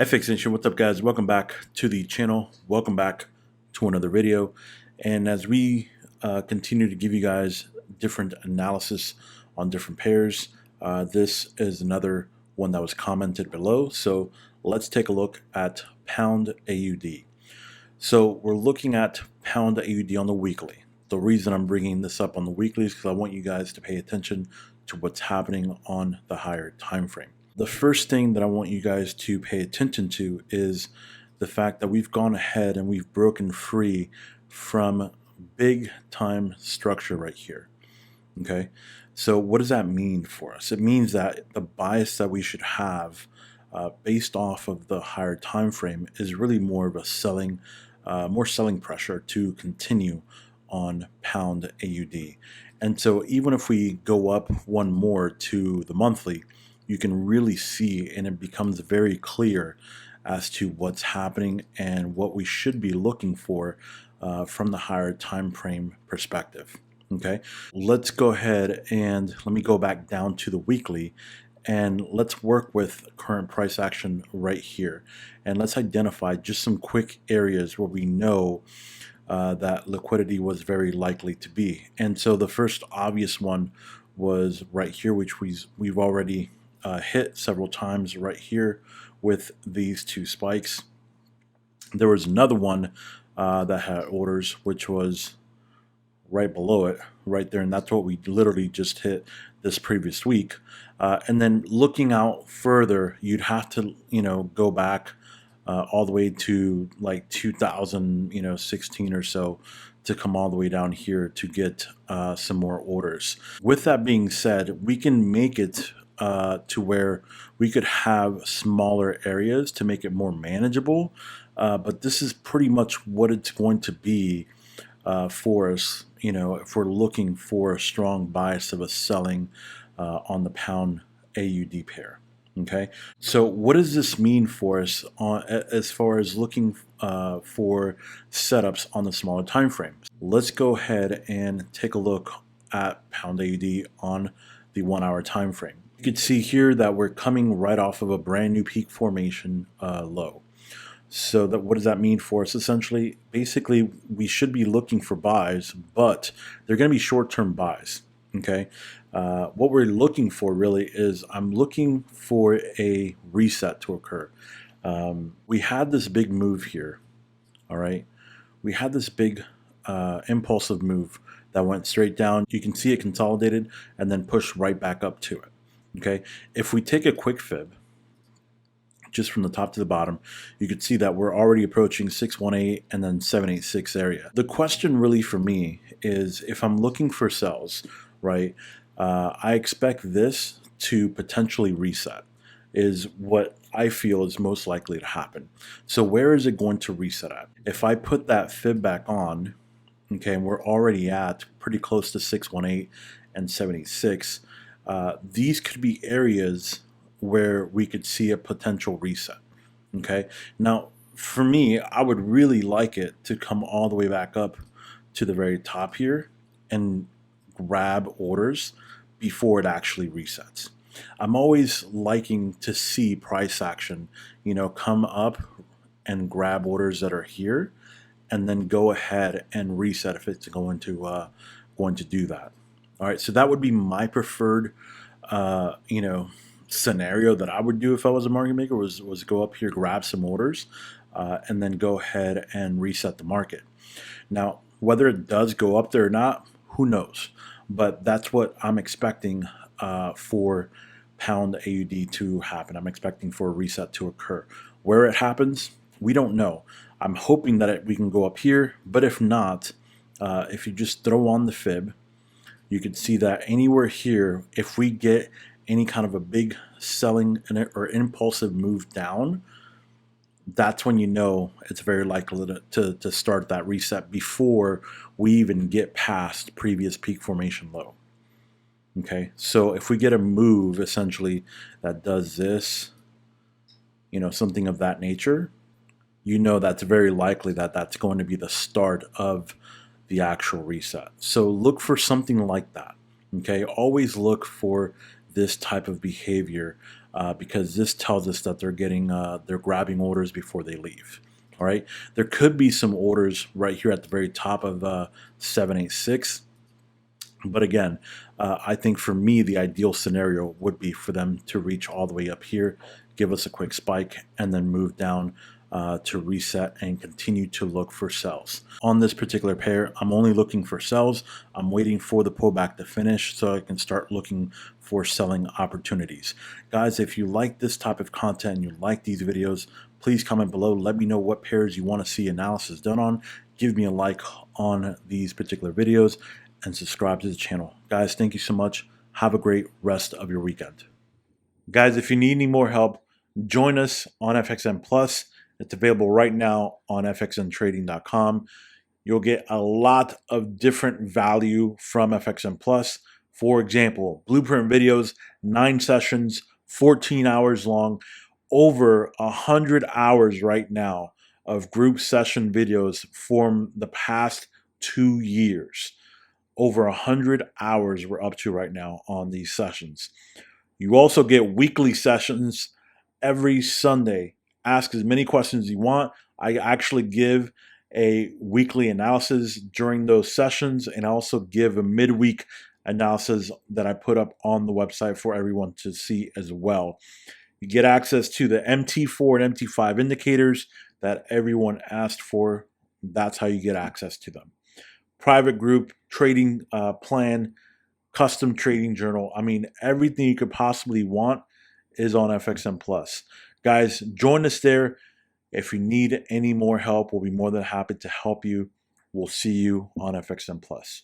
fxntradinggroup, what's up guys? Welcome back to the channel. Welcome back to another video. And as we continue to give you guys different analysis on different pairs, this is another one that was commented below. So let's take a look at pound AUD. So we're looking at pound AUD on the weekly. The reason I'm bringing this up on the weekly is because I want you guys to pay attention to what's happening on the higher time frame. The first thing that I want you guys to pay attention to is the fact that we've gone ahead and we've broken free from big time structure right here. Okay, so what does that mean for us? It means that the bias that we should have based off of the higher time frame is really more of a selling, more selling pressure to continue on pound AUD. And so even if we go up one more to the monthly, you can really see, and it becomes very clear as to what's happening and what we should be looking for from the higher time frame perspective. Okay, let's go ahead and let me go back down to the weekly, and let's work with current price action right here, and let's identify just some quick areas where we know that liquidity was very likely to be. And so the first obvious one was right here, which we've already hit several times right here with these two spikes. There was another one that had orders, which was right below it, right there, and that's what we literally just hit this previous week. And then looking out further, you'd have to, go back all the way to like 2016 or so to come all the way down here to get some more orders. With that being said, we can make it to where we could have smaller areas to make it more manageable, but this is pretty much what it's going to be for us, if we're looking for a strong bias of a selling on the pound AUD pair. Okay, so what does this mean for us as far as looking for setups on the smaller time frames? Let's go ahead and take a look at pound AUD on the 1 hour time frame. You can see here that we're coming right off of a brand new peak formation low. So what does that mean for us? Essentially, basically, we should be looking for buys, but they're going to be short-term buys. Okay, what we're looking for really is I'm looking for a reset to occur. We had this big move here. All right, we had this big impulsive move that went straight down. You can see it consolidated and then push right back up to it. Okay, if we take a quick fib just from the top to the bottom, you can see that we're already approaching 618 and then 786 area. The question really for me is, if I'm looking for sells, right, I expect this to potentially reset, is what I feel is most likely to happen. So where is it going to reset at? If I put that fib back on, okay, and we're already at pretty close to 618 and 786, these could be areas where we could see a potential reset. Okay, now for me, I would really like it to come all the way back up to the very top here and grab orders before it actually resets. I'm always liking to see price action, come up and grab orders that are here, and then go ahead and reset if it's going to do that. All right, so that would be my preferred, scenario that I would do if I was a market maker, was go up here, grab some orders, and then go ahead and reset the market. Now, whether it does go up there or not, who knows? But that's what I'm expecting for pound AUD to happen. I'm expecting for a reset to occur. Where it happens, we don't know. I'm hoping that we can go up here, but if not, if you just throw on the fib, you can see that anywhere here, if we get any kind of a big selling or impulsive move down, that's when it's very likely to start that reset before we even get past previous peak formation low. Okay, so if we get a move essentially that does this, something of that nature, that's very likely that that's going to be the start of the actual reset. So look for something like that. Okay, always look for this type of behavior because this tells us that they're grabbing orders before they leave. All right, there could be some orders right here at the very top of 786. But again, I think for me, the ideal scenario would be for them to reach all the way up here, give us a quick spike, and then move down to reset and continue to look for sells. On this particular pair, I'm only looking for sells. I'm waiting for the pullback to finish so I can start looking for selling opportunities. Guys, if you like this type of content and you like these videos, please comment below. Let me know what pairs you want to see analysis done on. Give me a like on these particular videos and subscribe to the channel. Guys, thank you so much. Have a great rest of your weekend. Guys, if you need any more help, join us on FXN Plus. It's available right now on fxntrading.com. You'll get a lot of different value from FXN Plus. For example, blueprint videos, 9 sessions, 14 hours long, over 100 hours right now of group session videos from the past 2 years. Over 100 hours we're up to right now on these sessions. You also get weekly sessions every Sunday. Ask as many questions as you want. I actually give a weekly analysis during those sessions, and I also give a midweek analysis that I put up on the website for everyone to see as well. You get access to the MT4 and MT5 indicators that everyone asked for. That's how you get access to them. Private group, trading plan, custom trading journal. I mean, everything you could possibly want is on FXN Plus. Guys, join us there. If you need any more help, we'll be more than happy to help you. We'll see you on FXN Plus.